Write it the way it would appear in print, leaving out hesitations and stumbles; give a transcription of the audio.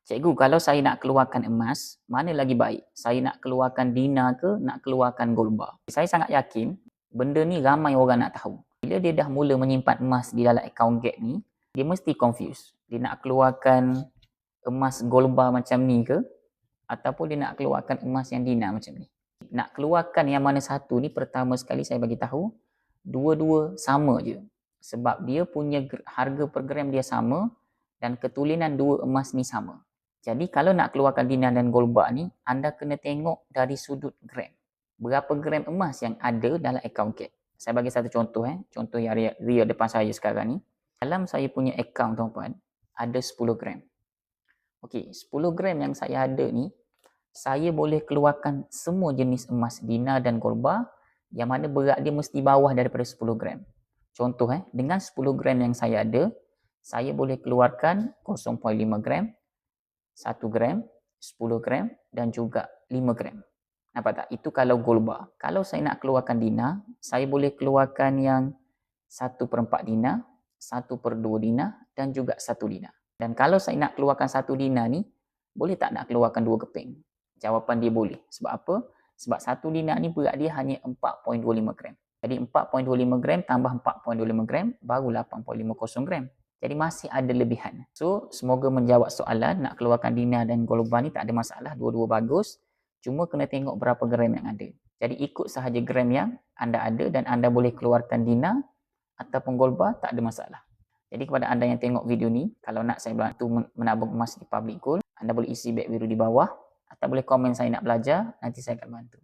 Cikgu, kalau saya nak keluarkan emas, mana lagi baik? Saya nak keluarkan dinar ke nak keluarkan gold bar? Saya sangat yakin benda ni ramai orang nak tahu. Bila dia dah mula menyimpan emas di dalam account gap ni, dia mesti confuse. Dia nak keluarkan emas gold bar macam ni ke? Ataupun dia nak keluarkan emas yang dinar macam ni? Nak keluarkan yang mana satu ni, pertama sekali saya bagi tahu, dua-dua sama je. Sebab dia punya harga per gram dia sama dan ketulinan dua emas ni sama. Jadi kalau nak keluarkan dinar dan gold bar ni, anda kena tengok dari sudut gram. Berapa gram emas yang ada dalam account gap. Saya bagi satu contoh. Contoh yang real depan saya sekarang ni. Dalam saya punya account tuan-puan, ada 10 gram. Okey, 10 gram yang saya ada ni, saya boleh keluarkan semua jenis emas dinar dan gold bar yang mana berat dia mesti bawah daripada 10 gram. Contoh, dengan 10 gram yang saya ada, saya boleh keluarkan 0.5 gram, 1 gram, 10 gram dan juga 5 gram. Nampak tak? Itu kalau gold bar. Kalau saya nak keluarkan dinar, saya boleh keluarkan yang 1/4 dinar, 1/2 dinar dan juga 1 dinar. Dan kalau saya nak keluarkan 1 dinar ni, boleh tak nak keluarkan 2 keping? Jawapan dia boleh. Sebab apa? Sebab 1 dinar ni berat dia hanya 4.25 gram. Jadi 4.25 gram tambah 4.25 gram baru 8.50 gram. Jadi masih ada lebihan. So, semoga menjawab soalan. Nak keluarkan dinar dan gold bar ni tak ada masalah. Dua-dua bagus. Cuma kena tengok berapa gram yang ada. Jadi ikut sahaja gram yang anda ada dan anda boleh keluarkan dinar ataupun gold bar, tak ada masalah. Jadi kepada anda yang tengok video ni, kalau nak saya bantu menabung emas di Public Gold, anda boleh isi beg biru di bawah atau boleh komen saya nak belajar, nanti saya akan bantu.